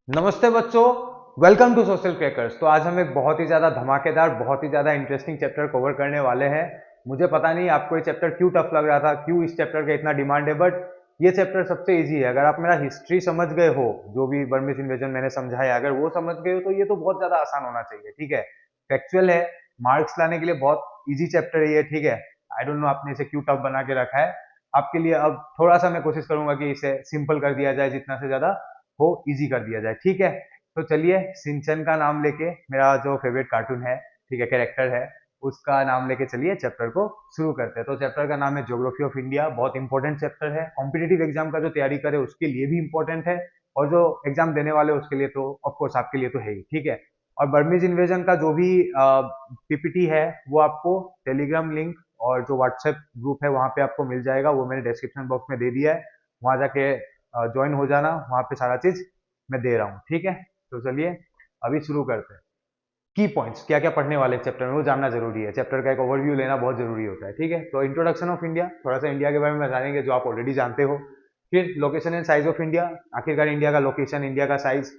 नमस्ते बच्चों, welcome to social crackers. तो आज हम एक बहुत ही ज़्यादा धमाकेदार, बहुत ही ज़्यादा इंटरेस्टिंग चैप्टर कवर करने वाले हैं। मुझे पता नहीं आपको ये चैप्टर क्यों टफ लग रहा था, क्यों इस चैप्टर का इतना डिमांड है, बट ये चैप्टर सबसे इजी है। अगर आप मेरा हिस्ट्री समझ गए हो, जो भी बर्मिस इन्वेजन मैंने समझाया, अगर वो समझ गए हो तो ये तो बहुत ज़्यादा आसान होना चाहिए। ठीक है, फैक्चुअल है, मार्क्स लाने के लिए बहुत ईजी चैप्टर है ये। ठीक है, आई डोंट नो आपने इसे क्यों टफ बना के रखा है। आपके लिए अब थोड़ा सा मैं कोशिश करूंगा कि इसे सिंपल कर दिया जाए, जितना से ज़्यादा हो इजी कर दिया जाए। ठीक है, तो चलिए सिंचन का नाम लेके, मेरा जो फेवरेट कार्टून है, ठीक है, कैरेक्टर है, उसका नाम लेके चलिए चैप्टर को शुरू करते हैं। तो चैप्टर का नाम है ज्योग्राफी ऑफ इंडिया। बहुत इंपॉर्टेंट चैप्टर है, कॉम्पिटेटिव एग्जाम का जो तैयारी करे उसके लिए भी इंपॉर्टेंट है, और जो एग्जाम देने वाले उसके लिए तो ऑफकोर्स आपके लिए तो है ही। ठीक है, और बर्मीज इन्वेजन का जो भी पीपीटी है वो आपको टेलीग्राम लिंक और जो व्हाट्सएप ग्रुप है वहां पे आपको मिल जाएगा। वो मैंने डिस्क्रिप्शन बॉक्स में दे दिया है, वहां जाके ज्वाइन हो जाना, वहां पे सारा चीज मैं दे रहा हूँ। ठीक है, तो चलिए अभी शुरू करते हैं। की पॉइंट्स क्या क्या पढ़ने वाले चैप्टर में वो जानना जरूरी है, चैप्टर का एक ओवरव्यू लेना बहुत जरूरी होता है। ठीक है, तो इंट्रोडक्शन ऑफ इंडिया, थोड़ा सा इंडिया के बारे में जानेंगे जो आप ऑलरेडी जानते हो। फिर location and size of India, आखिरकार इंडिया का लोकेशन, इंडिया का साइज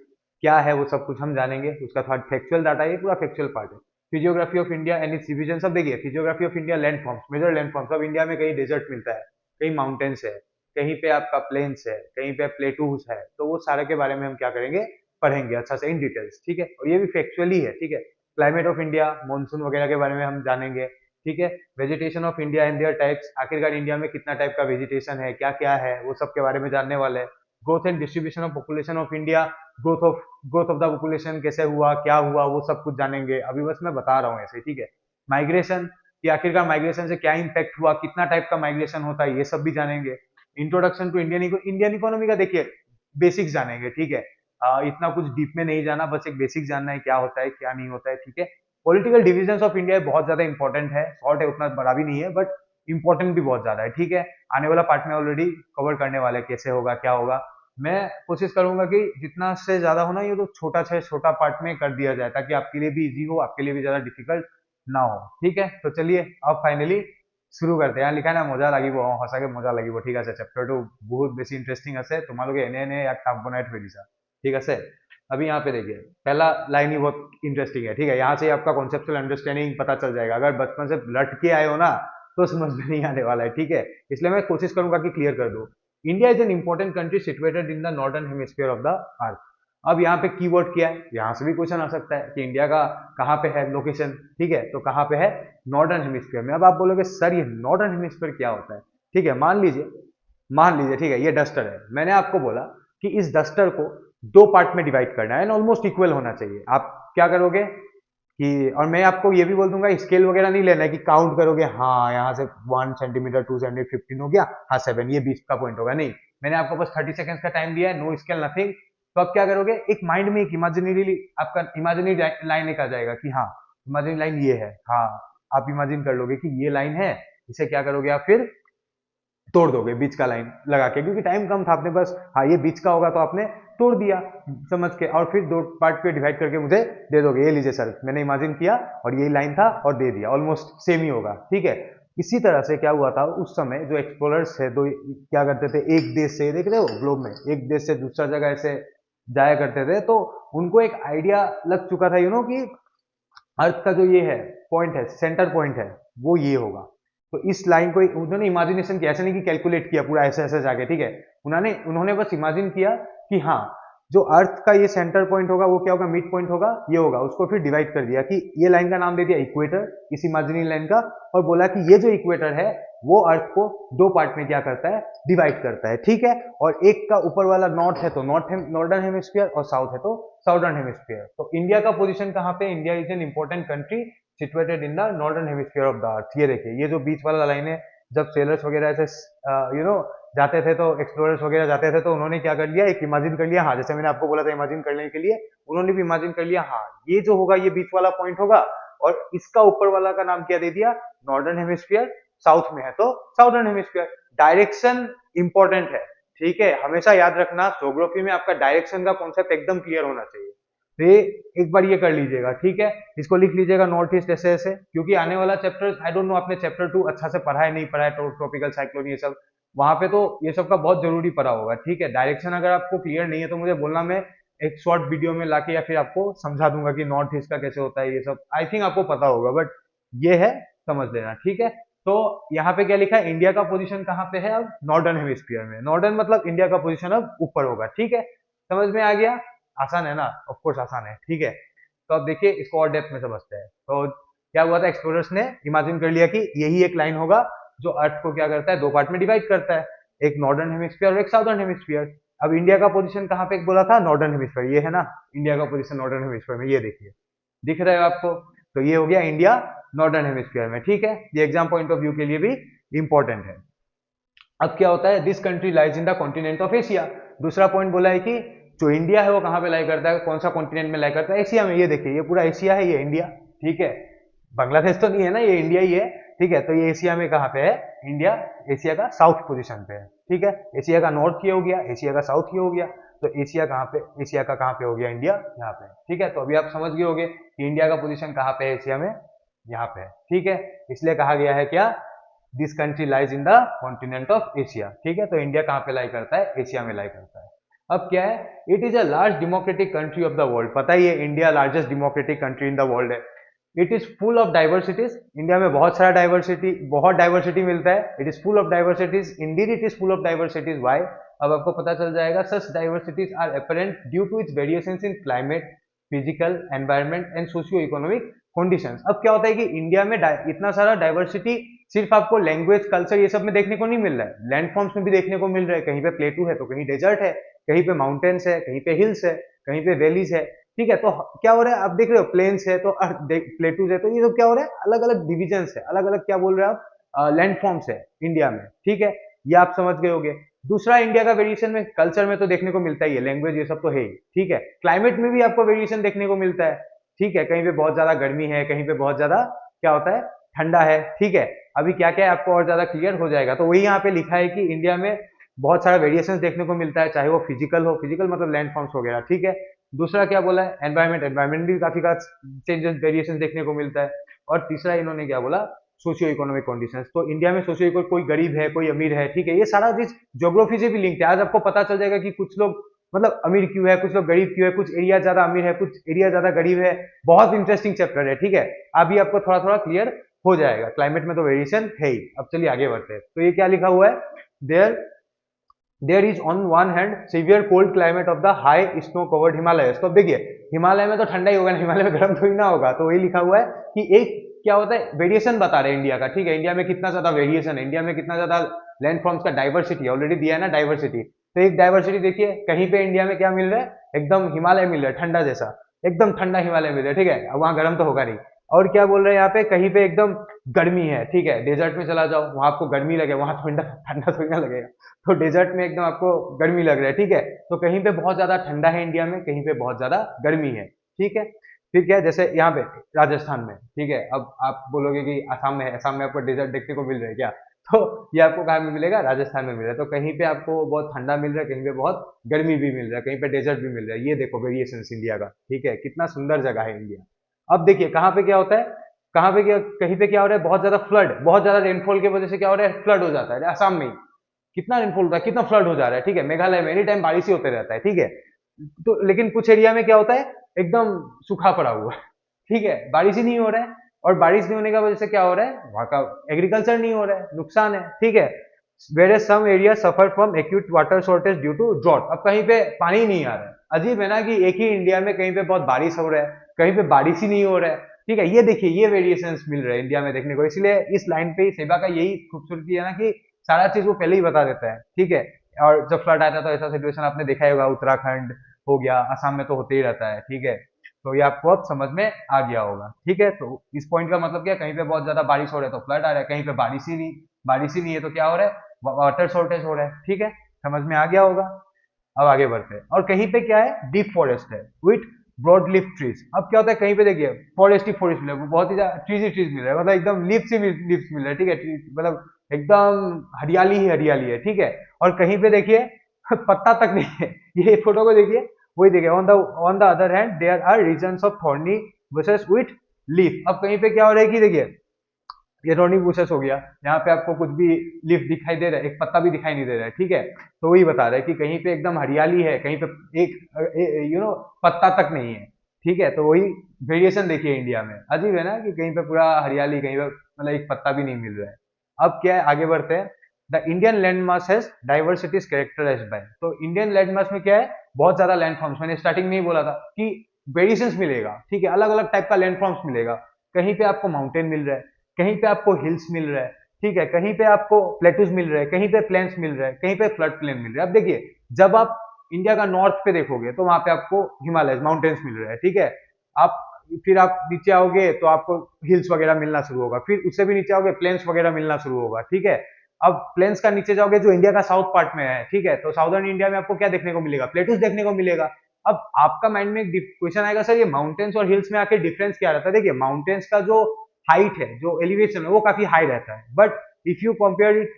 क्या है, वो सब कुछ हम जानेंगे। उसका थोड़ा फैक्चुअल डाटा, ये पूरा फैक्चुअल पार्ट है। Physiography of India and its division सब देखिए। Physiography of India, land forms, major land forms. अब इंडिया में कहीं डेजर्ट मिलता है, कहीं माउंटेन्स है, कहीं पे आपका प्लेन्स है, कहीं पे प्लेटूज है, तो वो सारे के बारे में हम क्या करेंगे, पढ़ेंगे अच्छा से इन डिटेल्स। ठीक है, और ये भी फैक्चुअली है। ठीक है, क्लाइमेट ऑफ इंडिया, मानसून वगैरह के बारे में हम जानेंगे। ठीक है, vegetation of India and there types, आखिरकार इंडिया में कितना टाइप का वेजिटेशन है, क्या क्या है, वो सब के बारे में जानने वाले हैं। Growth and distribution of population of India, growth of the population कैसे हुआ, क्या हुआ, वो सब कुछ जानेंगे। अभी बस मैं बता रहा हूँ ऐसे। ठीक है, माइग्रेशन, कि आखिरकार माइग्रेशन से क्या इंपैक्ट हुआ, कितना टाइप का माइग्रेशन होता है, ये सब भी जानेंगे। इंट्रोडक्शन टू इंडियन इकोनॉमी का देखिए बेसिक्स जानेंगे। ठीक है, इतना कुछ डीप में नहीं जाना, बस एक बेसिक जानना है क्या होता है क्या नहीं होता है। ठीक है, पॉलिटिकल डिविजन ऑफ इंडिया बहुत ज्यादा इंपॉर्टेंट है, शॉर्ट है, उतना बड़ा भी नहीं है, बट इंपॉर्टेंट भी बहुत ज्यादा है। ठीक है, आने वाला पार्ट में ऑलरेडी कवर करने वाले कैसे होगा क्या होगा। मैं कोशिश करूंगा कि जितना से ज्यादा हो ना, ये तो छोटा से छोटा पार्ट में कर दिया जाए, ताकि आपके लिए भी इजी हो, आपके लिए भी ज्यादा डिफिकल्ट ना हो। ठीक है, तो चलिए अब फाइनली शुरू करते हैं। यहाँ लिखा है ना मजा लगी वो हंसा के मजा लगी वो। ठीक है, चैप्टर टू बहुत बेसी इंटरेस्टिंग আছে তোমালোকে এনে এনে এক টাপ বনাই থৈ দিছা। ठीक है, अभी यहाँ पे देखिए पहला लाइन ही बहुत इंटरेस्टिंग है। ठीक है, यहाँ से आपका कॉन्सेप्चुअल अंडरस्टैंडिंग पता चल जाएगा। अगर बचपन से लट के आए हो ना तो समझ में नहीं आने वाला है। ठीक है, इसलिए मैं कोशिश करूंगा कि क्लियर कर दूं। India is an important country situated in the northern hemisphere of the earth. अब यहाँ पे कीवर्ड क्या है, यहाँ से भी क्वेश्चन आ सकता है कि इंडिया का कहाँ पे है लोकेशन। ठीक है, तो कहाँ पे है, नॉर्दर्न हेमिस्फीयर में। अब आप बोलोगे सर ये नॉर्दर्न हेमिस्फीयर क्या होता है। ठीक है, मान लीजिए ठीक है, ये डस्टर है। मैंने आपको बोला कि इस डस्टर को दो पार्ट में डिवाइड करना है, ऑलमोस्ट इक्वल होना चाहिए। आप क्या करोगे कि, और मैं आपको ये भी बोल दूंगा स्केल वगैरह नहीं लेना है कि काउंट करोगे, हाँ यहाँ से 1 सेंटीमीटर 2 सेंटीमीटर 15 हो गया, हाँ 7, ये 20 का पॉइंट होगा। नहीं, मैंने आपको बस 30 सेकेंड का टाइम दिया है, नो स्केल नथिंग। तो आप क्या करोगे, एक माइंड में एक इमेजिनरी, आपका इमेजिनरी लाइन एक आ जाएगा कि हाँ इमेजिनरी लाइन ये है। हाँ, आप इमेजिन कर लोगे कि ये लाइन है, इसे क्या करोगे आप फिर तोड़ दोगे बीच का लाइन लगा के, क्योंकि टाइम कम था अपने पास। हाँ ये बीच का होगा तो आपने तोड़ दिया समझ के, और फिर दो पार्ट पे डिवाइड करके मुझे दे दोगे, ये लीजिए सर मैंने इमेजिन किया और यही लाइन था और दे दिया। ऑलमोस्ट सेम ही होगा। ठीक है, इसी तरह से क्या हुआ था उस समय, जो एक्सप्लोरर्स थे दो क्या करते थे, एक देश से, देख रहे हो ग्लोब में, एक देश से दूसरा जगह ऐसे जाया करते थे, तो उनको एक आइडिया लग चुका था कि अर्थ का जो ये है पॉइंट है, सेंटर पॉइंट है, वो ये होगा। तो इस लाइन को उन्होंने इमेजिनेशन किया, ऐसे नहीं कि कैलकुलेट किया पूरा ऐसे ऐसे जाके। ठीक है, उन्होंने बस इमेजिन किया कि हाँ जो अर्थ का ये सेंटर पॉइंट होगा वो क्या होगा, मिड पॉइंट होगा, ये होगा। उसको फिर डिवाइड कर दिया कि ये लाइन का नाम दे दिया इक्वेटर, इस इमेजिनरी लाइन का, और बोला कि ये जो इक्वेटर है वो अर्थ को दो पार्ट में क्या करता है, डिवाइड करता है। ठीक है, और एक का ऊपर वाला नॉर्थ है तो नॉर्दर्न हेमिस्फीयर, और साउथ है तो साउदर्न हेमिस्फीयर। तो इंडिया का पोजीशन कहाँ पे, India is an important country situated in the northern hemisphere of the earth. ये देखिए ये जो बीच वाला लाइन है, जब सेलर्स वगैरह ऐसे जाते थे, तो एक्सप्लोरर्स वगैरह जाते थे, तो उन्होंने क्या कर लिया, एक इमेजिन कर लिया। हाँ जैसे मैंने आपको बोला था इमेजिन करने के लिए, उन्होंने भी इमेजिन कर लिया हाँ ये जो होगा ये बीच वाला पॉइंट होगा, और इसका ऊपर वाला का नाम क्या दे दिया, नॉर्दर्न हेमिस्फीयर, साउथ में है तो साउदर्न हेमिस्फीयर। डायरेक्शन इंपॉर्टेंट है। ठीक है, हमेशा याद रखना ज्योग्राफी में आपका डायरेक्शन का कॉन्सेप्ट एकदम क्लियर होना चाहिए। तो ये एक बार ये कर लीजिएगा। ठीक है, इसको लिख लीजिएगा नॉर्थ ईस्ट ऐसे ऐसे, क्योंकि आने वाला चैप्टर, आई डोंट नो आपने चैप्टर 2 अच्छा से पढ़ा है नहीं पढ़ा है, ट्रॉपिकल साइक्लोन ये सब, वहां पे तो ये सब का बहुत जरूरी पड़ा होगा। ठीक है, डायरेक्शन अगर आपको क्लियर नहीं है तो मुझे बोलना, मैं एक शॉर्ट वीडियो में लाके या फिर आपको समझा दूंगा कि नॉर्थ ईस्ट का कैसे होता है ये सब, आई थिंक आपको पता होगा, बट ये है, समझ लेना, ठीक है। तो यहाँ पे क्या लिखा है, इंडिया का पोजीशन कहाँ पे है अब, नॉर्दर्न हेमिस्फीयर में। नॉर्दर्न मतलब इंडिया का पोजीशन अब ऊपर होगा, ठीक है, समझ में आ गया, आसान है ना, ऑफ कोर्स आसान है, ठीक है। तो अब देखिए इसको और डेप्थ में समझते हैं। तो क्या हुआ था, एक्सप्लोरर्स ने इमेजिन कर लिया कि यही एक लाइन होगा जो अर्थ को क्या करता है, दो पार्ट में डिवाइड करता है, एक नॉर्दर्न हेमिस्फीयर और एक साउदर्न हेमिस्फीयर। अब इंडिया का पोजीशन कहाँ पे बोला था, नॉर्दर्न हेमिस्फीयर, ये है ना इंडिया का पोजीशन नॉर्दर्न हेमिस्फीयर में, ये देखिए दिख रहा है आपको। तो ये हो गया इंडिया नॉर्दर्न हेमिस्फीयर में, ठीक है, ये एग्जाम पॉइंट ऑफ व्यू के लिए भी इंपॉर्टेंट है। अब क्या होता है, this country lies in the continent of Asia. दूसरा पॉइंट बोला है कि जो इंडिया है वो कहाँ पे लाई करता है, कौन सा कॉन्टिनेंट में लाई करता है, एशिया में। ये देखिए ये पूरा एशिया है, ये इंडिया, ठीक है, बांग्लादेश तो नहीं है ना, ये इंडिया ही है, ठीक है। तो ये एशिया में कहाँ पे है, इंडिया एशिया का साउथ पोजीशन पे है, ठीक है। एशिया का नॉर्थ ये हो गया, एशिया का साउथ ये हो गया, तो एशिया कहाँ पे, एशिया का कहाँ पे हो गया, इंडिया यहाँ पे, ठीक है। तो अभी आप समझ गए होंगे कि इंडिया का पोजीशन कहाँ पे है एशिया में, यहाँ पे है, ठीक है। इसलिए कहा गया है क्या, this country lies in the continent of Asia, ठीक है। तो इंडिया कहाँ पे लाई करता है, एशिया में लाई करता है। अब क्या है, it is a large democratic country of the world. पता ही है India largest democratic country in the world है। It is full of diversities, India में बहुत सारा डाइवर्सिटी, बहुत डाइवर्सिटी मिलता है। It is full of diversities, indeed it is full of diversities, why, अब आपको पता चल जाएगा। Such diversities are apparent due to its variations in climate, physical environment and socio economic conditions. अब क्या होता है कि इंडिया में इतना सारा डाइवर्सिटी सिर्फ आपको लैंग्वेज, कल्चर ये सब में देखने को नहीं मिल रहा है, लैंड फॉर्म्स में भी देखने को मिल रहा है। कहीं पे प्लेटू है तो कहीं डेजर्ट है, कहीं पे माउंटेन्स है, कहीं पे हिल्स है, कहीं पे वैलीज है, ठीक है। तो क्या हो रहा है, आप देख रहे हो, प्लेन्स है तो प्लेटूज है, तो ये सब क्या हो रहा है, अलग अलग डिविजन है, अलग अलग क्या बोल रहे हैं आप, लैंड फॉर्म्स है इंडिया में, ठीक है, ये आप समझ गए होंगे। दूसरा, इंडिया का वेरिएशन में कल्चर में तो देखने को मिलता ही है, लैंग्वेज ये सब तो है ही, ठीक है। क्लाइमेट में भी आपको वेरिएशन देखने को मिलता है, ठीक है, कहीं पे बहुत ज्यादा गर्मी है, कहीं पे बहुत ज्यादा क्या होता है, ठंडा है, ठीक है। अभी क्या क्या है आपको और ज्यादा क्लियर हो जाएगा। तो वही यहाँ पे लिखा है कि इंडिया में बहुत सारा वेरिएशन देखने को मिलता है, चाहे वो फिजिकल हो, फिजिकल मतलब लैंड फॉर्म्स वगैरह, ठीक है। दूसरा क्या बोला है, एनवायरमेंट, एनवायरमेंट भी काफी का चेंजेस, वेरिएशन देखने को मिलता है। और तीसरा इन्होंने क्या बोला, सोशियो इकोनॉमिक कंडीशंस। तो इंडिया में सोशियो, कोई गरीब है, कोई अमीर है, ठीक है, ये सारा चीज ज्योग्राफी से भी लिंक्ड है। आज आपको पता चल जाएगा कि कुछ लोग मतलब अमीर क्यों है, कुछ लोग गरीब क्यों है, कुछ एरिया ज्यादा अमीर है, कुछ एरिया ज्यादा गरीब है। बहुत इंटरेस्टिंग चैप्टर है, ठीक है, अभी आपको थोड़ा थोड़ा क्लियर हो जाएगा। क्लाइमेट में तो वेरिएशन है ही। अब चलिए आगे बढ़ते हैं। तो ये क्या लिखा हुआ है, there there is on one hand severe cold climate of the high snow covered Himalaya. तो अब देखिए हिमालय में तो ठंडा ही होगा ना, हिमालय में गर्म थोड़ी ना होगा। तो वही लिखा हुआ है कि एक क्या होता है, वेरिएशन बता रहे हैं इंडिया का, ठीक है, इंडिया में कितना ज्यादा वेरिएशन है, इंडिया में कितना ज्यादा लैंड फॉर्म्स का डाइवर्सिटी ऑलरेडी दिया है ना, डाइवर्सिटी। तो एक डाइवर्सिटी देखिए, कहीं पे इंडिया में क्या मिल रहा है, एकदम हिमालय मिल रहा है, ठंडा जैसा, एकदम ठंडा हिमालय मिल रहा है, ठीक है, अब वहां गर्म तो होगा नहीं। और क्या बोल रहे हैं यहाँ पे, कहीं पे एकदम गर्मी है, ठीक है, डेजर्ट में चला जाओ, वहां आपको गर्मी लगे, वहां ठंडा ठंडा थोड़ी ना लगेगा। तो डेजर्ट में एकदम आपको गर्मी लग रहा है, ठीक है। तो कहीं पे बहुत ज्यादा ठंडा है इंडिया में, कहीं पे बहुत ज्यादा गर्मी है, ठीक है। फिर क्या है, जैसे यहाँ पे राजस्थान में, ठीक है, अब आप बोलोगे कि असम में है, असम में आपको डेजर्ट देखने को मिल रहा है क्या, तो ये आपको कहाँ में मिलेगा, राजस्थान में मिल रहा है। तो कहीं पे आपको बहुत ठंडा मिल रहा है, कहीं पे बहुत गर्मी भी मिल रहा है, कहीं पे डेजर्ट भी मिल रहा है। ये देखो वेरिएशन इंडिया का, ठीक है, कितना सुंदर जगह है इंडिया। अब देखिए कहाँ पे क्या होता है, कहाँ पे क्या, कहीं पे क्या हो रहा है, बहुत ज्यादा फ्लड, बहुत ज्यादा रेनफॉल की वजह से क्या हो रहा है, फ्लड हो जाता है। असम में ही कितना रेनफॉल हो रहा है, कितना फ्लड हो जा रहा है, ठीक है। मेघालय में एनी टाइम बारिश ही होते रहता है, ठीक है। तो लेकिन कुछ एरिया में क्या होता है, एकदम सूखा पड़ा हुआ है, ठीक है, बारिश ही नहीं हो रहा है। और बारिश नहीं होने की वजह से क्या हो रहा है, वहां का एग्रीकल्चर नहीं हो रहा है, नुकसान है, ठीक है। Where some area suffer from acute water shortage due to drought. अब कहीं पे पानी ही नहीं आ रहा है, अजीब है ना कि एक ही इंडिया में कहीं पे बहुत बारिश हो रहा है, कहीं पे बारिश ही नहीं हो रहा है, ठीक है। ये देखिए ये वेरिएशंस मिल रहे हैं इंडिया में देखने को। इसलिए इस लाइन पे सेबा का यही खूबसूरती है ना कि सारा चीज वो पहले ही बता देता है, ठीक है। और जब फ्लड आता है तो ऐसा सिचुएशन आपने देखा ही होगा, उत्तराखंड हो गया, असम में तो होते ही रहता है, ठीक है। तो ये आपको अब समझ में आ गया होगा, ठीक है। तो इस पॉइंट का मतलब क्या, कहीं पे बहुत ज्यादा बारिश हो रहा है तो फ्लड आ रहा है, कहीं पे बारिश ही नहीं है तो क्या हो रहा है, वाटर शॉर्टेज हो रहा है, ठीक है, समझ में आ गया होगा। अब आगे बढ़ते हैं। और कहीं पे क्या है, डीप फॉरेस्ट है विथ ब्रॉड लीफ ट्रीज। अब क्या होता है, कहीं पे देखिए फॉरेस्ट ही फॉरेस्ट मिल रहा है, बहुत ही ट्रीज ही ट्रीज मिल रहा है, मतलब एकदम लीव्स ही लीव्स मिल रहा है, ठीक है, मतलब एकदम हरियाली ही हरियाली है, ठीक है। और कहीं पे देखिए पत्ता तक नहीं है। ये फोटो को देखिए, वही देखिए, on the other hand there are regions of thorny bushes with leaf. अब कहीं पे क्या हो रहा है कि देखिए ये रोनी बुशेस हो गया, यहाँ पे आपको कुछ भी लीफ दिखाई दे रहा है, एक पत्ता भी दिखाई नहीं दे रहा है, ठीक है। तो वही बता रहा है कि कहीं पे एकदम हरियाली है, कहीं पे एक पत्ता तक नहीं है, ठीक है। तो वही वेरिएशन देखिए इंडिया में, अजीब है ना कि कहीं पे पूरा हरियाली, कहीं पे मतलब एक पत्ता भी नहीं मिल रहा है। अब क्या है, आगे बढ़ते हैं। The Indian land mass has diversities characterized by, तो इंडियन लैंड मास में क्या है, बहुत ज्यादा लैंड फॉर्म्स, मैंने स्टार्टिंग में ही बोला था कि वेरिएशंस मिलेगा, ठीक है, अलग अलग टाइप का लैंड फॉर्म्स मिलेगा। कहीं पे आपको माउंटेन मिल रहा है, कहीं पे आपको हिल्स मिल रहा है, ठीक है, कहीं पे आपको प्लेटूज मिल रहे हैं, कहीं पे प्लेन्स मिल रहे हैं, कहीं पे फ्लड प्लेन मिल रहे हैं। अब देखिए, जब आप इंडिया का नॉर्थ पे देखोगे तो वहां पे आपको हिमालय माउंटेन्स मिल रहे हैं, ठीक है। आप फिर आप नीचे आओगे तो आपको हिल्स वगैरह मिलना शुरू होगा, फिर उससे भी नीचे आओगे प्लेन्स वगैरह मिलना शुरू होगा, ठीक है। अब प्लेन्स का नीचे जाओगे जो इंडिया का साउथ पार्ट में है, ठीक है, तो साउदर्न इंडिया में आपको क्या देखने को मिलेगा, प्लेटूज देखने को मिलेगा। अब आपका माइंड में एक क्वेश्चन आएगा, सर ये माउंटेन्स और हिल्स में आके डिफरेंस क्या रहता है। देखिए, माउंटेन्स का जो हाइट है, जो एलिवेशन है, वो काफी हाई रहता है, but if you compare it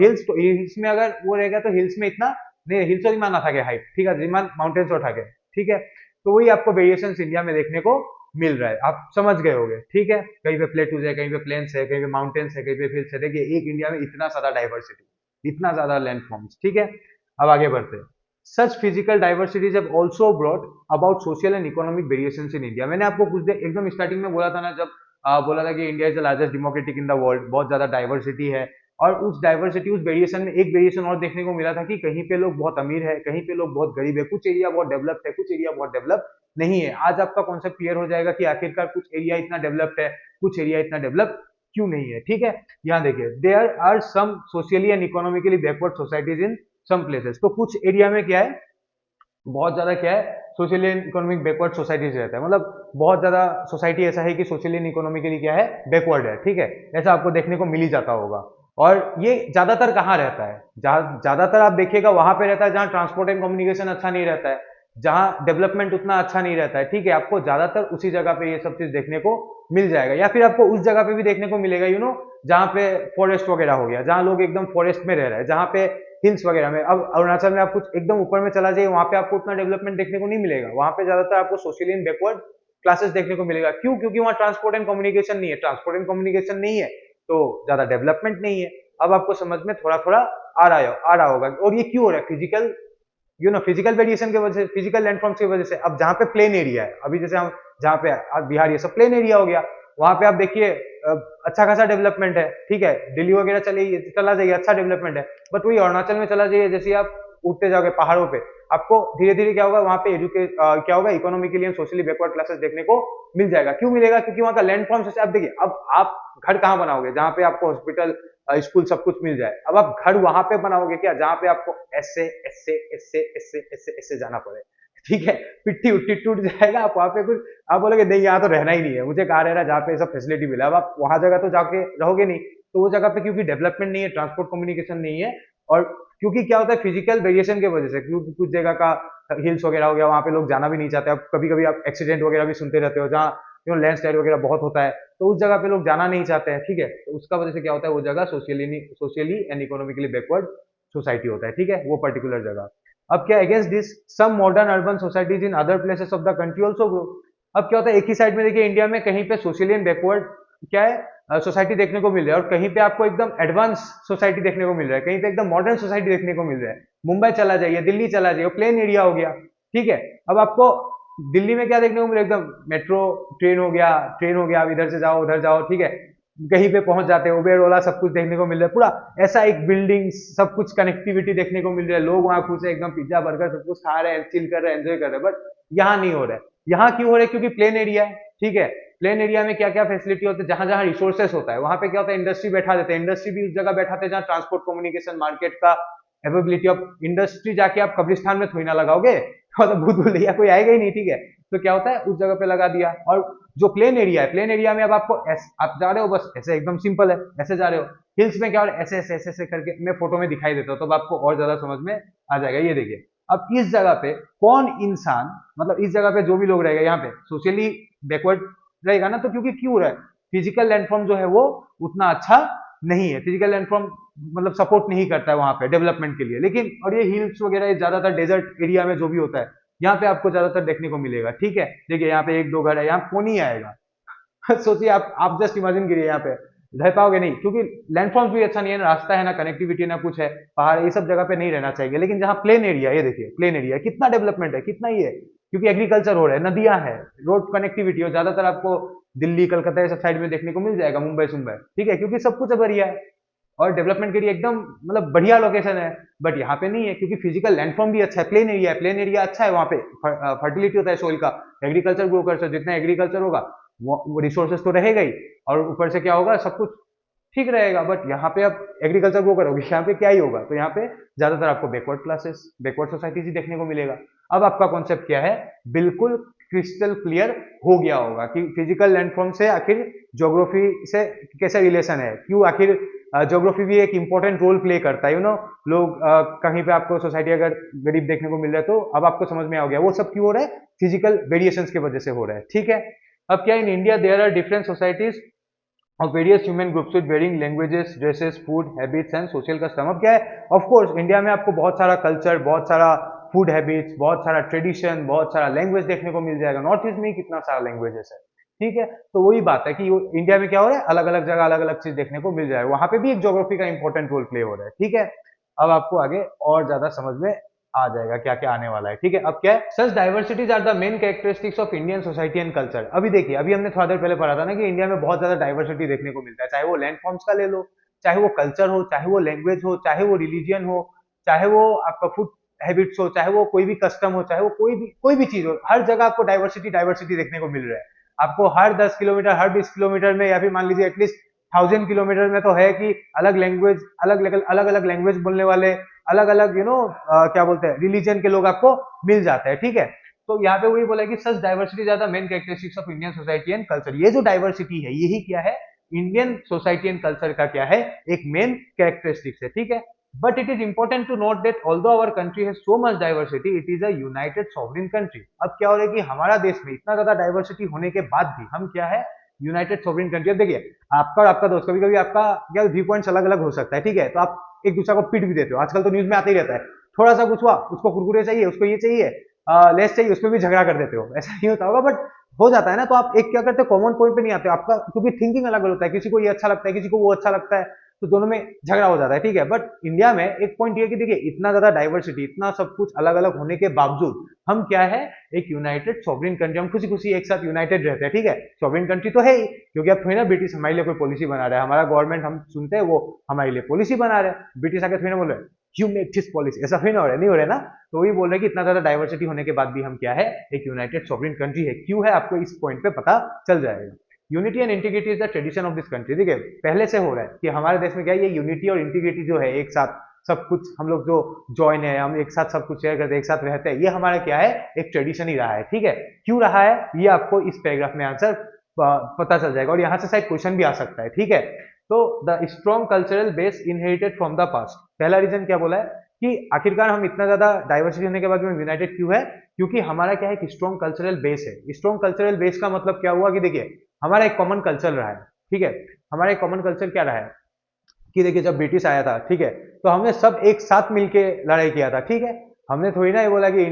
hills, तो हिल्स में अगर वो रहेगा तो हिल्स में इतना नहीं, हिल्स और माना था कि हाइट, ठीक है, जिमान माउंटेन्स उठा के, ठीक है। तो वही आपको वेरिएशन इंडिया में देखने को मिल रहा है, आप समझ गए होंगे, ठीक है। कहीं पे प्लेटूज है, कहीं पे प्लेन्स है, कहीं पे माउंटेन्स है, कहीं पे हिल्स है। देखिए, एक इंडिया में इतना ज्यादा डाइवर्सिटी, इतना ज्यादा लैंड फॉर्म्स, ठीक है। अब आगे बढ़ते हैं। Such physical diversities have also brought about social and economic variations in India. मैंने आपको कुछ देर एकदम स्टार्टिंग में बोला था ना, जब बोला था कि India is the largest democratic in the world, बहुत ज्यादा डाइवर्सिटी है। और उस डाइवर्सिटी, उस वेरिएशन में एक वेरिएशन और देखने को मिला था कि कहीं पे लोग बहुत अमीर है, कहीं पे लोग बहुत गरीब है, कुछ एरिया बहुत डेवलप्ड है, कुछ एरिया बहुत डेवलप नहीं है। आज आपका कॉन्सेप्ट क्लियर हो जाएगा कि आखिरकार कुछ एरिया इतना डेवलप्ड है, कुछ एरिया इतना डेवलप क्यों नहीं है, ठीक है। यहाँ देखिए, there are some socially and economically backward societies in some places. तो कुछ एरिया में क्या है, बहुत ज्यादा क्या है, socially and economic backward societies रहता है, मतलब बहुत ज्यादा सोसाइटी ऐसा है कि सोशली एंड इकोनॉमिकली क्या है, बैकवर्ड है, ठीक है। ऐसा आपको देखने को मिल ही जाता होगा। और ये ज्यादातर कहाँ रहता है, जहाँ ज्यादातर आप देखिएगा वहां पे रहता है जहाँ ट्रांसपोर्ट एंड कम्युनिकेशन अच्छा नहीं रहता है, जहाँ डेवलपमेंट उतना अच्छा नहीं रहता है, ठीक है। आपको ज्यादातर उसी जगह पे ये सब चीज देखने को मिल जाएगा, या फिर आपको उस जगह पे भी देखने को मिलेगा, जहाँ पे फॉरेस्ट वगैरह हो गया, जहाँ लोग एकदम फॉरेस्ट में रह रहे हैं, जहाँ पे हिल्स वगैरह में। अब अरुणाचल में आप कुछ एकदम ऊपर में चला जाइए, वहां पे आपको उतना डेवलपमेंट देखने को नहीं मिलेगा, वहां पे ज्यादातर आपको सोशली एंड बैकवर्ड क्लासेस देखने को मिलेगा। क्यों? क्योंकि वहां ट्रांसपोर्ट एंड कम्युनिकेशन नहीं है, ट्रांसपोर्ट एंड कम्युनिकेशन नहीं है तो ज्यादा डेवलपमेंट नहीं है। अब आपको समझ में थोड़ा थोड़ा आ रहा होगा, और ये क्यों हो रहा है, फिजिकल वेरिएशन की वजह से, फिजिकल लैंडफॉर्म्स की वजह से। अब जहाँ पे प्लेन एरिया है, अभी जैसे हम जहाँ पे आज बिहार, ये सब प्लेन एरिया हो गया, वहां पे आप देखिए अच्छा खासा डेवलपमेंट है, ठीक है। दिल्ली वगैरह चला जाइए, अच्छा डेवलपमेंट है। बट वही अरुणाचल में चला जाइए, जैसे आप उठते जाओगे पहाड़ों पे, आपको धीरे धीरे क्या होगा, वहां पे क्या होगा, economically and socially backward classes देखने को मिल जाएगा। क्यों मिलेगा? क्योंकि वहां का लैंड फॉर्म से। अब देखिए, अब आप घर कहाँ बनाओगे जहाँ पे आपको हॉस्पिटल, स्कूल सब कुछ मिल जाए। अब आप घर वहां पे बनाओगे क्या, जहाँ पे आपको ऐसे ऐसे ऐसे ऐसे ऐसे ऐसे जाना पड़े, ठीक है। पिट्ठी उट्टी टूट जाएगा, आप वहां पे कुछ, आप बोलोगे नहीं यहाँ तो रहना ही नहीं है, मुझे कहाँ रहना जहाँ पे सब फैसिलिटी मिला। अब आप वहां जगह तो जाके रहोगे नहीं, तो वो जगह पे क्योंकि डेवलपमेंट नहीं है, ट्रांसपोर्ट कम्युनिकेशन नहीं है, और क्योंकि क्या होता है, फिजिकल वेरिएशन की वजह से, क्योंकि कुछ जगह का हिल्स वगैरह हो गया, वहां पे लोग जाना भी नहीं चाहते। अब कभी कभी आप एक्सीडेंट वगैरह भी सुनते रहते हो, जहाँ लैंड स्लाइड वगैरह बहुत होता है, तो उस जगह पे लोग जाना नहीं चाहते हैं, ठीक है। तो उसका वजह से क्या होता है, वो जगह socially and economically backward society होता है, ठीक है, वो पर्टिकुलर जगह। अब क्या, against this some modern urban societies in other places of the country also grow. अब क्या होता है, एक ही साइड में देखिए इंडिया में कहीं पे सोशली एंड बैकवर्ड क्या है, सोसाइटी देखने को मिल रहा है, और कहीं पे आपको एकदम एडवांस सोसाइटी देखने को मिल रहा है, कहीं पे एकदम मॉडर्न सोसाइटी देखने को मिल रहा है। मुंबई चला जाइए, दिल्ली चला जाइए, प्लेन एरिया हो गया, ठीक है। अब आपको दिल्ली में क्या देखने को मिले, एकदम मेट्रो ट्रेन हो गया, आप इधर से जाओ उधर जाओ, ठीक है, कहीं पे पहुंच जाते हैं, उबेर ओला सब कुछ देखने को मिल रहा है, पूरा ऐसा एक बिल्डिंग, सब कुछ कनेक्टिविटी देखने को मिल रहा है। लोग वहां खुश है, एकदम पिज्जा बर्गर सब कुछ खा रहे हैं, चिल कर रहे हैं, एंजॉय कर रहे हैं। बट यहाँ नहीं हो रहा है। यहाँ क्यों हो रहा है? क्योंकि प्लेन एरिया है, ठीक है। प्लेन एरिया में क्या क्या फैसिलिटी होती है, जहां जहां रिसोर्सेस होता है वहां पे क्या होता है, इंडस्ट्री बैठा देते हैं, इंडस्ट्री भी उस जगह बैठाते हैं जहां ट्रांसपोर्ट कम्युनिकेशन मार्केट का अवेबिलिटी ऑफ इंडस्ट्री। जाके आप कब्रिस्तान में थोड़ी ना लगाओगे, मतलब भूत भूलैया कोई आएगा ही नहीं, ठीक है। तो क्या होता है, उस जगह पे लगा दिया। और जो प्लेन एरिया है, प्लेन एरिया में अब आपको आप जा रहे हो बस ऐसे, एकदम सिंपल है, ऐसे जा रहे हो। हिल्स में क्या हो रहा है, ऐसे ऐसे ऐसे ऐसे करके मैं फोटो में दिखाई देता हूँ, तो आपको और ज्यादा समझ में आ जाएगा। ये देखिए, अब इस जगह पे कौन इंसान, मतलब इस जगह पे जो भी लोग रहेगा, यहाँ पे सोशली बैकवर्ड रहेगा ना, तो क्योंकि क्यों रहा है, फिजिकल लैंडफॉर्म जो है वो उतना अच्छा नहीं है, फिजिकल लैंडफॉर्म मतलब सपोर्ट नहीं करता है वहां पे डेवलपमेंट के लिए। लेकिन और ये हिल्स वगैरह ज्यादातर डेजर्ट एरिया में जो भी होता है, यहाँ पे आपको ज्यादातर देखने को मिलेगा, ठीक है। देखिए यहाँ पे एक दो घर है, यहाँ फोन ही आएगा। सोचिए, आप जस्ट इमेजिन करिए, यहाँ पे रह पाओगे नहीं, क्योंकि लैंडफॉर्म्स भी अच्छा नहीं है, ना रास्ता है, ना कनेक्टिविटी, ना कुछ है, पहाड़, ये सब जगह पे नहीं रहना चाहिए। लेकिन जहाँ प्लेन एरिया, ये देखिए प्लेन एरिया कितना डेवलपमेंट है, कितना ही है, क्योंकि एग्रीकल्चर हो रहा है, नदियां है, रोड कनेक्टिविटी हो, ज्यादातर आपको दिल्ली कलकत्ता ये सब साइड में देखने को मिल जाएगा, मुंबई सुंबई, ठीक है, क्योंकि सब कुछ बढ़िया है और डेवलपमेंट के लिए एकदम मतलब बढ़िया लोकेशन है। बट यहाँ पे नहीं है, क्योंकि फिजिकल लैंडफॉर्म भी अच्छा है, प्लेन एरिया है, प्लेन एरिया अच्छा है, वहाँ पे फर्टिलिटी होता है सोइल का, एग्रीकल्चर ग्रो कर सकते, जितना एग्रीकल्चर होगा वो रिसोर्सेज तो रहेगा ही, और ऊपर से क्या होगा, सब कुछ ठीक रहेगा। बट यहाँ पे अब एग्रीकल्चर ग्रो करोगे, यहाँ पे क्या ही होगा, तो यहाँ पे ज्यादातर आपको बैकवर्ड क्लासेस, बैकवर्ड सोसाइटीज ही देखने को मिलेगा। अब आपका कॉन्सेप्ट क्या है, बिल्कुल क्रिस्टल क्लियर हो गया होगा कि फिजिकल लैंडफॉर्म से आखिर ज्योग्राफी से कैसे रिलेशन है, क्यों आखिर ज्योग्राफी भी एक इंपॉर्टेंट रोल प्ले करता है, लोग कहीं पे आपको सोसाइटी अगर गरीब देखने को मिल रहा है, तो अब आपको समझ में आ गया वो सब क्यों हो रहा है, फिजिकल वेरिएशंस की वजह से हो रहा है, ठीक है। अब क्या, in India there are different societies of various human groups with varying languages, dresses, food, habits and social custom। अब क्या है, ऑफ कोर्स इंडिया में आपको बहुत सारा कल्चर, बहुत सारा फूड हैबिट्स, बहुत सारा ट्रेडिशन, बहुत सारा लैंग्वेज देखने को मिल जाएगा, नॉर्थ ईस्ट में ही कितना सारा लैंग्वेजेस है, ठीक है। तो वही बात है कि इंडिया में क्या हो रहा है, अलग अलग जगह अलग अलग चीज देखने को मिल जाएगा, वहां पे भी एक ज्योग्राफी का इंपॉर्टेंट रोल प्ले हो रहा है, ठीक है। अब आपको आगे और ज्यादा समझ में आ जाएगा क्या क्या आने वाला है, ठीक है। अब क्या है, such diversities are the main characteristics of Indian society and culture. अभी देखिए, अभी हमने थोड़ा देर पहले पढ़ा था ना कि इंडिया में बहुत ज्यादा डाइवर्सिटी देखने को मिलता है, चाहे वो लैंड फॉर्म्स का ले लो, चाहे वो कल्चर हो, चाहे वो लैंग्वेज हो, चाहे वो रिलीजियन हो, चाहे वो आपका फूड हैबिट्स हो, चाहे वो कोई भी कस्टम हो, चाहे वो कोई भी चीज हो, हर जगह आपको डाइवर्सिटी डाइवर्सिटी देखने को मिल रहा है। आपको हर 10 किलोमीटर, हर 20 किलोमीटर में, या फिर मान लीजिए एटलीस्ट 1000 किलोमीटर में तो है कि अलग लैंग्वेज, अलग अलग लैंग्वेज बोलने वाले, अलग अलग क्या बोलते हैं, रिलीजन के लोग आपको मिल जाते हैं, ठीक है। तो यहाँ पे वही बोला कि सच डाइवर्सिटी ज्यादा main characteristics of Indian society and culture. ये जो डाइवर्सिटी है, यही क्या है, इंडियन सोसाइटी एंड कल्चर का क्या है, एक मेन कैरेक्टरिस्टिक्स है, ठीक है। But it is important to note that although our country has so much diversity, it is a united sovereign country. अब क्या हो रहा है कि हमारा देश में इतना ज्यादा डाइवर्सिटी होने के बाद भी हम क्या है, यूनाइटेड सॉवरेन कंट्री। अब देखिए, आपका और आपका दोस्त, कभी कभी आपका क्या व्यू पॉइंट्स अलग अलग हो सकता है, ठीक है, तो आप एक दूसरे को पीट भी देते हो, आजकल तो न्यूज में आता ही रहता है, थोड़ा सा कुछ हुआ, उसको कुरकुरे चाहिए, उसको ये चाहिए, लेस चाहिए, उसमें भी झगड़ा कर देते हो, ऐसा नहीं होता होगा बट हो जाता है ना। तो आप एक क्या करते हो, कॉमन पॉइंट पे नहीं आते हो, आपका क्योंकि थिंकिंग अलग अलग होता है, किसी को ये अच्छा लगता है, किसी को वो अच्छा लगता है, तो दोनों में झगड़ा हो जाता है, ठीक है। बट इंडिया में एक पॉइंट ये कि देखिए, इतना ज्यादा डाइवर्सिटी, इतना सब कुछ अलग अलग होने के बावजूद हम क्या है, एक यूनाइटेड सॉवरेन कंट्री, हम खुशी खुशी एक साथ यूनाइटेड रहते हैं, ठीक है। सॉवरेन कंट्री तो है ही, क्योंकि अब थोड़ी ना ब्रिटिश हमारे लिए कोई पॉलिसी बना रहा है, हमारा गवर्नमेंट हम सुनते हैं वो हमारे लिए पॉलिसी बना रहे हैं, ब्रिटिश आके थोड़ी ना बोल रहे हैं यू मेक दिस पॉलिसी, ऐसा थोड़ी ना हो रहा है, नहीं हो रहा है ना। तो वही बोल रहे हैं कि इतना ज्यादा डाइवर्सिटी होने के बाद भी हम क्या है, एक यूनाइटेड सॉवरेन कंट्री है। क्यों है, आपको इस पॉइंट पे पता चल जाएगा। Unity and integrity is the tradition of this country. देखिए, पहले से हो रहा है कि हमारे देश में क्या है, ये यूनिटी और इंटीग्रिटी जो है, एक साथ सब कुछ हम लोग जो जॉइन है, हम एक साथ सब कुछ शेयर करते हैं, एक साथ रहते हैं, ये हमारा क्या है, एक ट्रेडिशन ही रहा है, ठीक है। क्यों रहा है, ये आपको इस पैराग्राफ में आंसर पता चल जाएगा, और यहाँ से शायद क्वेश्चन भी आ सकता है, ठीक है। तो the strong cultural base inherited from the past. पहला रीजन क्या बोला है कि आखिरकार हम इतना ज्यादा डाइवर्सिटी होने के बाद में यूनाइटेड क्यों है, क्योंकि हमारा क्या है, एक स्ट्रॉन्ग कल्चरल बेस है। स्ट्रॉन्ग कल्चरल बेस का मतलब क्या हुआ कि देखिए, हमारा एक कॉमन कल्चर रहा है, ठीक है। हमारा एक कॉमन कल्चर क्या रहा है कि देखिए, जब ब्रिटिश आया था, ठीक है, तो हमने सब एक साथ मिलके लड़ाई किया था, ठीक है। हमने थोड़ी ना ये बोला कि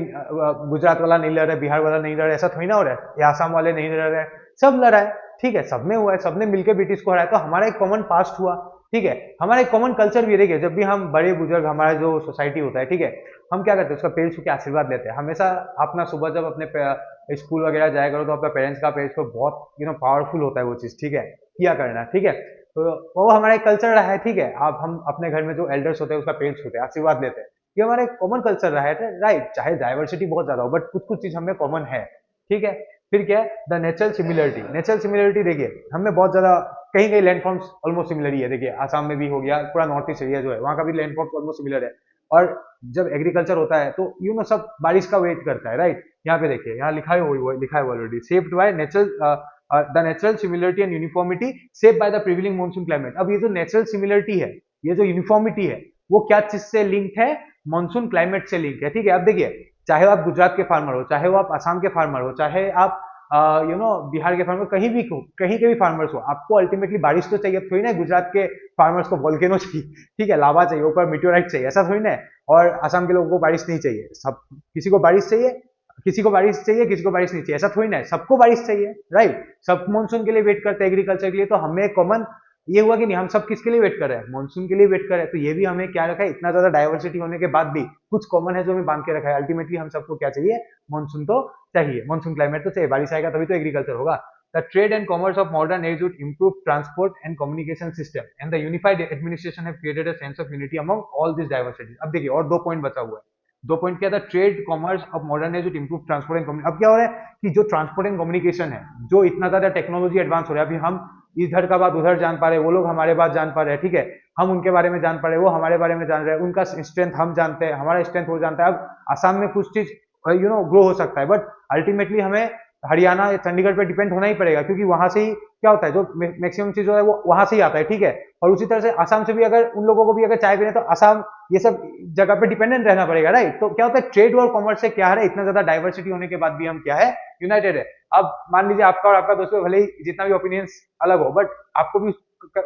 गुजरात वाला नहीं लड़ रहा है, बिहार वाला नहीं लड़ रहा है, ऐसा थोड़ी ना हो रहा है, या आसाम वाले नहीं लड़ रहे हैं, सब लड़ा है, ठीक है, सब में हुआ है, सबने मिलकर ब्रिटिश को हराया, तो हमारा एक कॉमन पास्ट हुआ, ठीक है। हमारा एक कॉमन कल्चर भी देखिए, जब भी हम बड़े बुजुर्ग, हमारा जो सोसाइटी होता है, ठीक है, हम क्या करते हैं, उसका पैर छू के आशीर्वाद लेते हैं हमेशा। अपना सुबह जब अपने स्कूल वगैरह जाया करो, तो अपने पेरेंट्स का पैर छू, बहुत पावरफुल होता है वो चीज, ठीक है, किया करना, ठीक है। तो वो हमारा एक कल्चर रहा है, ठीक है। आप हम अपने घर में जो एल्डर्स होते हैं उसका पैर छूते हैं, आशीर्वाद लेते हैं, ये हमारा एक कॉमन कल्चर रहा है, राइट। चाहे डाइवर्सिटी बहुत ज्यादा हो, बट कुछ कुछ चीज हमें कॉमन है, ठीक है। फिर क्या है, the natural similarity. Natural similarity देखिए, हमें बहुत ज्यादा कहीं कहीं लैंडफॉर्म्स ऑलमोस्ट सिमिलर ही है, देखिए आसाम में भी हो गया, पूरा नॉर्थ ईस्ट एरिया जो है, वहाँ का भी लैंडफॉर्म्स ऑलमोस्ट सिमिलर है। और जब एग्रीकल्चर होता है तो सब बारिश का वेट करता है, राइट। यहाँ पे देखिए, यहाँ लिखा है, लिखा है already, shaped by natural the natural similarity and uniformity shaped by the prevailing monsoon climate. अब ये जो नेचुरल सिमिलरिटी है, ये जो यूनिफॉर्मिटी है, वो क्या चीज से लिंक है, मॉनसून क्लाइमेट से लिंक है, ठीक है। अब देखिए, चाहे आप गुजरात के फार्मर हो, चाहे वो आप आसाम के फार्मर हो, चाहे आप बिहार के फार्मर, कहीं भी हो, कहीं के भी फार्मर्स हो, आपको अल्टीमेटली बारिश तो चाहिए, थोड़ी ना गुजरात के फार्मर्स को वोल्केनो चाहिए, ठीक है, लावा चाहिए, ऊपर मीटियोराइट चाहिए, ऐसा थोड़ी ना। और आसाम के लोगों को बारिश नहीं चाहिए, सब किसी को बारिश चाहिए, किसी को बारिश चाहिए, किसी को बारिश नहीं चाहिए, ऐसा थोड़ी ना है, सबको बारिश चाहिए, राइट। सब मानसून के लिए वेट करते हैं, एग्रीकल्चर के लिए। तो हमें कॉमन ये हुआ कि नहीं, हम सब किसके लिए वेट कर रहे हैं, मानसून के लिए वेट कर रहे हैं। तो ये भी हमें क्या रखा है, इतना ज्यादा डाइवर्सिटी होने के बाद भी कुछ कॉमन है जो हमें बांध के रखा है। अल्टीमेटली हम सबको क्या चाहिए, मानसून तो चाहिए, मानसून क्लाइमेट तो चाहिए, बारिश आएगा तभी तो एग्रीकल्चर होगा। The trade and commerce of modern age would improve transport and communication system, and the unified administration have created a sense of unity among all these diversities. अब देखिए और 2 पॉइंट बचा हुआ है। 2 पॉइंट क्या था, trade commerce of modern age would improve transport and communication. अब क्या हो रहा है कि जो ट्रांसपोर्ट एंड कम्युनिकेशन है, जो इतना ज्यादा टेक्नोलॉजी एडवांस हो रहा है, अभी हम इधर का बात उधर जान पा रहे हैं, वो लोग हमारे बात जान पा रहे हैं, ठीक है, हम उनके बारे में जान पा रहे हैं, वो हमारे बारे में जान रहे हैं, उनका स्ट्रेंथ हम जानते हैं, हमारा स्ट्रेंथ वो जानता है। अब आसाम में कुछ चीज ग्रो हो सकता है, बट अल्टीमेटली हमें हरियाणा या चंडीगढ़ पे डिपेंड होना ही पड़ेगा, क्योंकि वहां से ही क्या होता है, जो मैक्सिमम चीज है वो वहां से ही आता है, ठीक है। और उसी तरह से आसाम से भी अगर उन लोगों को भी अगर चाय पीने, तो आसाम ये सब जगह पे डिपेंडेंट रहना पड़ेगा, राइट। तो क्या होता है, ट्रेड और कॉमर्स से क्या है, इतना ज्यादा डाइवर्सिटी होने के बाद भी हम क्या है, यूनाइटेड है। अब मान लीजिए आपका और आपका दोस्त भले ही जितना भी ओपिनियंस अलग हो, बट आपको भी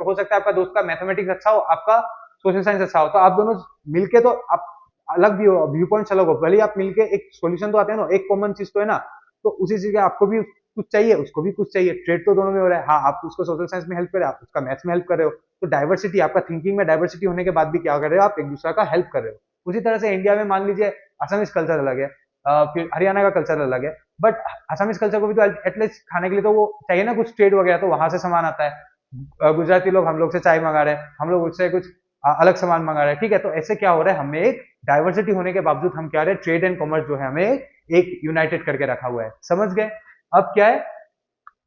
हो सकता है आपका दोस्त का मैथमेटिक्स अच्छा हो, आपका सोशल साइंस अच्छा हो, तो आप दोनों मिलके तो आप अलग भी हो, व्यू पॉइंट्स अलग हो, भले ही आप मिलके एक सोल्यूशन तो आते हैं ना, एक कॉमन चीज तो है ना। तो उसी चीज का आपको भी कुछ चाहिए, उसको भी कुछ चाहिए, ट्रेड तो दोनों में हो रहा है। हाँ, आप उसको सोशल साइंस में हेल्प कर रहे हो, आप उसका मैथ्स में हेल्प कर रहे हो। तो डाइवर्सिटी, आपका थिंकिंग में डाइवर्सिटी होने के बाद भी क्या कर रहे हो, आप एक दूसरे का हेल्प कर रहे हो। उसी तरह से इंडिया में मान लीजिए असमीज कल्चर अलग है, फिर हरियाणा का कल्चर अलग है, बट असमीज कल्चर को भी तो एटलीस्ट खाने के लिए तो वो चाहिए ना, कुछ ट्रेड वगैरह, तो वहां से सामान आता है। गुजराती लोग हम लोग से चाय मंगा रहे हैं, हम लोग उससे कुछ अलग सामान मंगा रहे हैं, ठीक है। तो ऐसे क्या हो रहा है, हमें एक डाइवर्सिटी होने के बावजूद हम क्या रहे, ट्रेड एंड कॉमर्स जो है हमें एक यूनाइटेड करके रखा हुआ है, समझ गए। अब क्या है,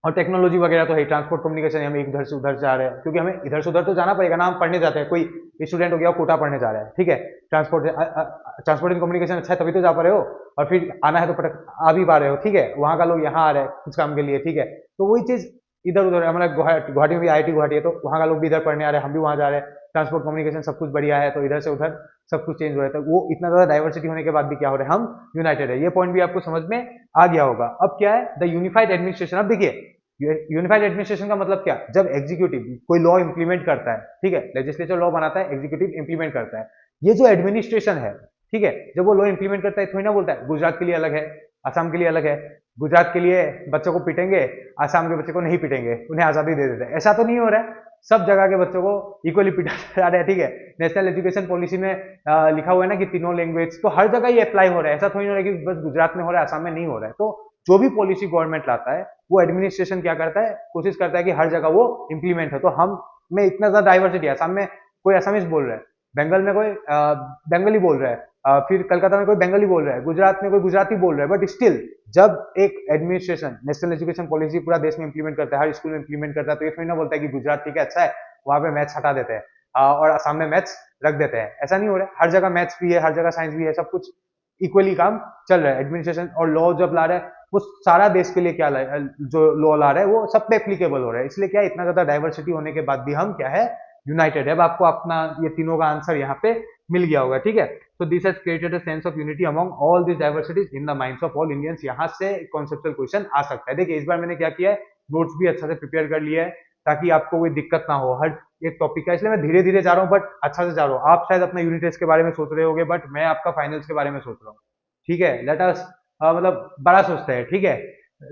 और टेक्नोलॉजी वगैरह तो है, ट्रांसपोर्ट कम्युनिकेशन, हम इधर से उधर जा रहे हैं, क्योंकि हमें इधर से उधर तो जाना पड़ेगा ना, हम पढ़ने जाते हैं, कोई स्टूडेंट हो गया कोटा पढ़ने जा रहा है, ठीक है, ट्रांसपोर्ट एंड कम्युनिकेशन अच्छा है तभी तो जा पा रहे हो, और फिर आना है तो पटक आ भी पा रहे हो, ठीक है। वहां का लोग यहाँ आ रहे हैं कुछ काम के लिए, ठीक है। तो वही चीज इधर उधर, हमारा गुवाहाटी में भी IIT गुवाहाटी है, तो वहां का लोग भी इधर पढ़ने आ रहे हैं, हम भी वहां जा रहे हैं, ट्रांसपोर्ट कम्युनिकेशन सब कुछ बढ़िया है, तो इधर से उधर सब कुछ चेंज हो रहा है। वो इतना ज्यादा डाइवर्सिटी होने के बाद भी क्या हो रहा है, हम यूनाइटेड है। ये पॉइंट भी आपको समझ में आ गया होगा। अब क्या है, द यूनिफाइड एडमिनिस्ट्रेशन। अब देखिए, यूनिफाइड एडमिनिस्ट्रेशन का मतलब क्या, जब एग्जीक्यूटिव कोई लॉ इंप्लीमेंट करता है, ठीक है, लेजिस्लेचर लॉ बनाता है, एग्जीक्यूटिव इंप्लीमेंट करता है। ये जो एडमिनिस्ट्रेशन है, ठीक है, जब वो लॉ इंप्लीमेंट करता है, थोड़ी ना बोलता है गुजरात के लिए अलग है, असम के लिए अलग है, गुजरात के लिए बच्चों को पीटेंगे, असम के बच्चे को नहीं पीटेंगे, उन्हें आजादी दे देते हैं, ऐसा तो नहीं हो रहा है। सब जगह के बच्चों को इक्वली पीटा जा रहा है, ठीक है। नेशनल एजुकेशन पॉलिसी में लिखा हुआ है ना कि तीनों लैंग्वेज, तो हर जगह ये अप्लाई हो रहा है, ऐसा थोड़ी हो रहा है कि बस गुजरात में हो रहा है, असम में नहीं हो रहा है। तो जो भी पॉलिसी गवर्नमेंट लाता है, वो एडमिनिस्ट्रेशन क्या करता है, कोशिश करता है कि हर जगह वो इंप्लीमेंट हो। तो हम में इतना ज्यादा डाइवर्सिटी है, असम में कोई असमीज बोल रहा है, बंगाल में कोई बंगाली बोल रहा है, फिर कलकत्ता में कोई बंगाली बोल रहा है, गुजरात में कोई गुजराती बोल रहा है, बट स्टिल जब एक एडमिनिस्ट्रेशन नेशनल एजुकेशन पॉलिसी पूरा देश में इंप्लीमेंट करता है, हर स्कूल में इंप्लीमेंट करता है, तो ये थोड़ी ना बोलता है कि गुजरात ठीक है अच्छा है, वहां पे मैथ्स हटा देते हैं और असम में मैथ्स रख देते हैं, ऐसा नहीं हो रहा है। हर जगह मैथ्स भी है, हर जगह साइंस भी है, सब कुछ इक्वली काम चल रहा है। एडमिनिस्ट्रेशन और लॉ जब ला रहा है, वो सारा देश के लिए क्या जो लॉ ला रहा है वो सब पे एप्लीकेबल हो रहा है। इसलिए क्या है, इतना ज्यादा डाइवर्सिटी होने के बाद भी हम क्या है, यूनाइटेड है। अब आपको अपना ये तीनों का आंसर यहाँ पे मिल गया होगा, ठीक है। तो this has created a sense of unity among all this diversities in the minds of all Indians. यहाँ से कॉन्सेप्चुअल क्वेश्चन आ सकता है। देखिए इस बार मैंने क्या किया है, नोट्स भी अच्छा से प्रिपेयर कर लिया है, ताकि आपको कोई दिक्कत ना हो हर एक टॉपिक का। इसलिए मैं धीरे धीरे जा रहा हूँ, बट अच्छा से जा रहा हूँ। आप शायद अपना यूनिट टेस्ट के बारे में सोच रहे होगे, बट मैं आपका फाइनल्स के बारे में सोच रहा हूँ, ठीक है। लेट अस मतलब बड़ा सोचते हैं, ठीक है,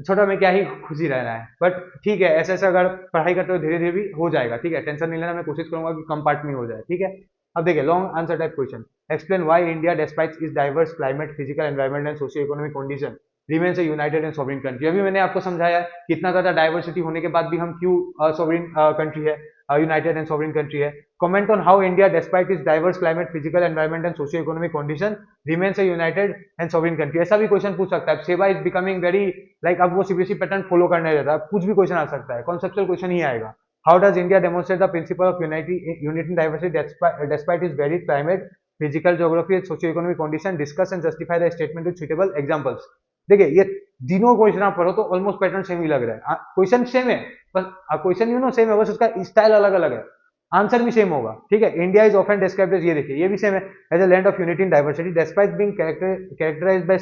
छोटा में क्या ही खुशी रहना है, बट ठीक है, ऐसे ऐसे अगर पढ़ाई करते हो धीरे धीरे भी हो जाएगा, ठीक है। टेंशन नहीं लेना, मैं कोशिश करूंगा कि कम पार्ट में हो जाए, ठीक है। अब देखिए long answer type question, explain why India despite it's diverse climate, physical environment and socio economic condition remains a United and sovereign country. अभी मैंने आपको समझाया कितना ज्यादा डाइवर्सिटी होने के बाद भी हम क्यों सॉवरेन कंट्री है, यूनाइटेड एंड सॉवरेन कंट्री है। Comment on how India despite it's diverse climate, physical environment and socio economic condition remains a United and sovereign country. ऐसा भी क्वेश्चन पूछ सकता है। सेवा इज बिकमिंग वेरी लाइक, अब वो सीबीएसई पैटर्न फॉलो करने रहता है, कुछ भी क्वेश्चन आ सकता है, कॉन्सेप्चुअल क्वेश्चन ही आएगा। How does India demonstrate the principle of unity diversity despite is very climate, physical geography and socio economic condition, discuss and justify the statement with suitable examples. देखिए ये तीनों क्वेश्चन आप पढ़ो तो almost pattern same ही लग रहा है, question same है, बस क्वेश्चन सेम है, बस उसका स्टाइल अलग अलग है, आंसर भी सेम होगा, ठीक है। India is often described as, ये देखिए ये भी सेम है, as a land of unity in diversity despite being characterized by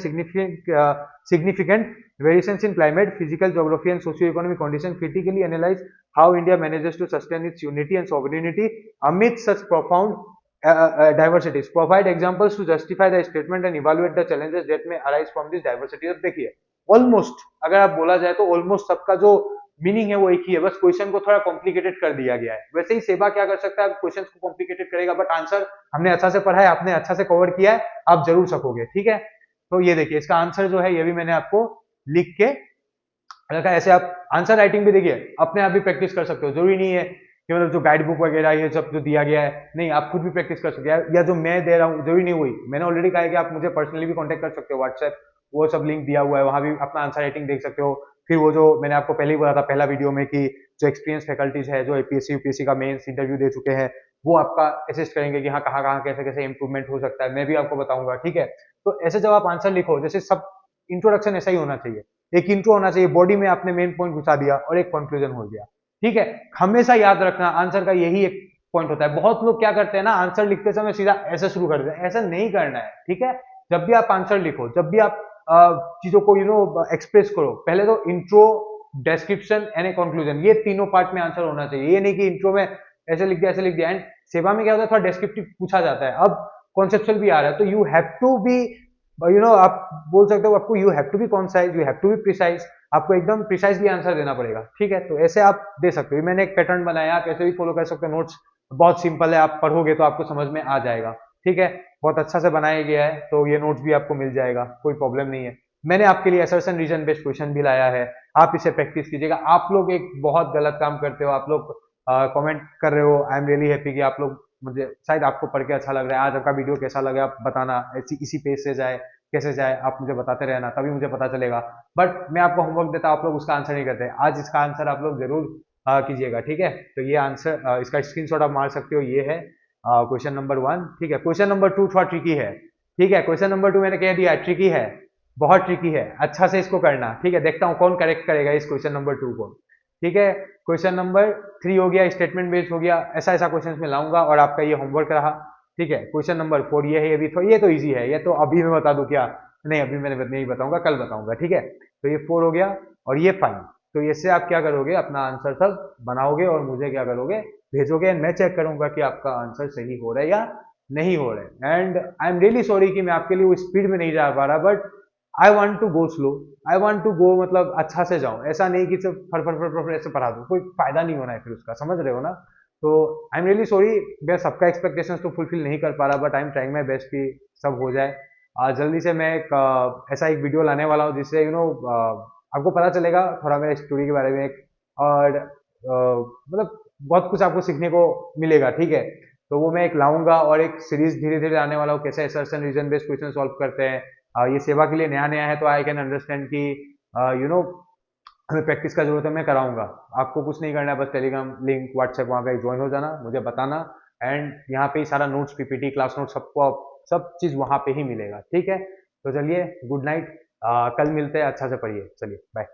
significant variations in climate, physical geography and socio-economic condition. Critically analyze how India manages to sustain its unity and sovereignty amid such profound diversities. Provide examples to justify the statement and evaluate the challenges that may arise from this diversity. अब देखिए almost अगर आप बोला जाए तो almost सबका जो meaning है वो एक ही है, बस क्वेश्चन को थोड़ा कॉम्प्लिकेटेड कर दिया गया है। वैसे ही सेवा क्या कर सकता है, क्वेश्चन को कॉम्प्लिकेटेड करेगा, बट आंसर हमने अच्छा से पढ़ा है, आपने अच्छा से कवर किया है, आप जरूर सकोगे। ठीक है, तो ये देखिए इसका आंसर जो है ये भी मैंने आपको लिख के रखा है। ऐसे आप आंसर राइटिंग भी देखिए अपने आप भी प्रैक्टिस कर सकते हो, जरूरी नहीं है कि मतलब जो गाइड बुक वगैरह ये सब जो दिया गया है, नहीं आप खुद भी प्रैक्टिस कर सकते हो, या जो मैं दे रहा हूँ जरूरी नहीं हुई, मैंने ऑलरेडी कहा है कि आप मुझे पर्सनली भी कांटेक्ट कर सकते हो, व्हाट्सएप वो सब लिंक दिया हुआ है, वहां भी अपना आंसर राइटिंग देख सकते हो। फिर वो जो मैंने आपको पहले ही बोला था पहला वीडियो में कि जो एक्सपीरियंस फैकल्टीज है जो एपीएससी यूपीएससी का मेंस इंटरव्यू दे चुके हैं, वो आपका असिस्ट करेंगे कि हाँ कहाँ कहाँ कैसे कैसे इंप्रूवमेंट हो सकता है, मैं भी आपको बताऊंगा। ठीक है, तो ऐसे जब आप आंसर लिखो, जैसे सब इंट्रोडक्शन ऐसा ही होना चाहिए, एक इंट्रो होना चाहिए, बॉडी में आपने मेन पॉइंट घुसा दिया और एक कंक्लूजन हो गया। ठीक है, हमेशा याद रखना आंसर का यही एक पॉइंट होता है। बहुत लोग क्या करते हैं ना, आंसर लिखते समय सीधा ऐसे शुरू कर देते हैं, ऐसा नहीं करना है। ठीक है, जब भी आप आंसर लिखो, जब भी आप चीजों को एक्सप्रेस करो, पहले तो intro, description and a conclusion, ये तीनों पार्ट में आंसर होना चाहिए। ये नहीं कि इंट्रो में ऐसे लिख दिया ऐसे लिख दिया। एंड सेवा में क्या होता है, थोड़ा डेस्क्रिप्टिव पूछा जाता है, अब कॉन्सेप्चुअल भी आ रहा है, तो यू हैव टू बी आप बोल सकते हो, आपको you have to be concise, you have to be precise, आपको एकदम प्रिसाइजली आंसर देना पड़ेगा। ठीक है, तो ऐसे आप दे सकते हो, मैंने एक पैटर्न बनाया, आप ऐसे भी फॉलो कर सकते हो। नोट्स बहुत सिंपल है, आप पढ़ोगे तो आपको समझ में आ जाएगा। ठीक है, बहुत अच्छा से बनाया गया है, तो ये नोट्स भी आपको मिल जाएगा, कोई प्रॉब्लम नहीं है। मैंने आपके लिए असर्शन रीजन बेस्ड क्वेश्चन भी लाया है, आप इसे प्रैक्टिस कीजिएगा। आप लोग एक बहुत गलत काम करते हो, आप लोग कमेंट कर रहे हो, आई एम रियली हैप्पी कि आप लोग, मुझे शायद आपको पढ़ के अच्छा लग रहा है। आज आपका वीडियो कैसा लगा आप बताना, इसी पेज से जाए कैसे जाए आप मुझे बताते रहना, तभी मुझे पता चलेगा। बट मैं आपको होमवर्क देता, आप लोग उसका आंसर नहीं करते, आज इसका आंसर आप लोग जरूर कीजिएगा। ठीक है, तो ये आंसर इसका स्क्रीनशॉट आप मार सकते हो, ये है क्वेश्चन नंबर 1। ठीक है, क्वेश्चन नंबर 2 थोड़ा ट्रिकी है। ठीक है, क्वेश्चन नंबर 2 मैंने कह दिया ट्रिकी है, बहुत ट्रिकी है, अच्छा से इसको करना। ठीक है, देखता हूँ कौन करेक्ट करेगा इस क्वेश्चन नंबर 2 को। ठीक है, क्वेश्चन नंबर 3 हो गया, स्टेटमेंट बेस्ड हो गया, ऐसा ऐसा क्वेश्चन में लाऊंगा और आपका ये होमवर्क रहा। ठीक है, क्वेश्चन नंबर 4 ये है, ये तो इजी है, ये तो अभी मैं बता दूं क्या, नहीं अभी मैंने नहीं बताऊंगा, कल बताऊंगा। ठीक है, तो ये 4 हो गया और ये 5। तो इससे आप क्या करोगे, अपना आंसर सब बनाओगे और मुझे क्या करोगे, भेजोगे, एंड मैं चेक करूंगा कि आपका आंसर सही हो रहा है या नहीं हो रहा है। And I am really sorry कि मैं आपके लिए वो स्पीड में नहीं जा पा रहा, but I want to go slow, I want to go, मतलब अच्छा से जाऊं, ऐसा नहीं कि सिर्फ फर फर फर फर ऐसे पढ़ा दूं, कोई फायदा नहीं होना है फिर उसका, समझ रहे हो ना। तो आई एम रियली सॉरी, मैं सबका एक्सपेक्टेशंस तो फुलफिल नहीं कर पा रहा, but I am trying my best कि सब हो जाए। जल्दी से मैं एक ऐसा एक वीडियो लाने वाला हूँ जिससे आपको पता चलेगा थोड़ा मेरे स्टोरी के बारे में और मतलब बहुत कुछ आपको सीखने को मिलेगा। ठीक है, तो वो मैं एक लाऊंगा और एक सीरीज धीरे धीरे आने वाला हूँ, कैसे assertion reason based question solve करते हैं। ये सेवा के लिए नया नया है, तो आई कैन अंडरस्टैंड कि यू नो हमें प्रैक्टिस का जरूरत है, मैं कराऊंगा। आपको कुछ नहीं करना है, बस टेलीग्राम लिंक व्हाट्सएप वहाँ का ज्वाइन हो जाना, मुझे बताना, एंड यहाँ पे ही सारा नोट्स पीपीटी क्लास नोट सबको सब चीज़ वहाँ पे ही मिलेगा। ठीक है, तो चलिए गुड नाइट, कल मिलते हैं, अच्छा से पढ़िए, चलिए बाय।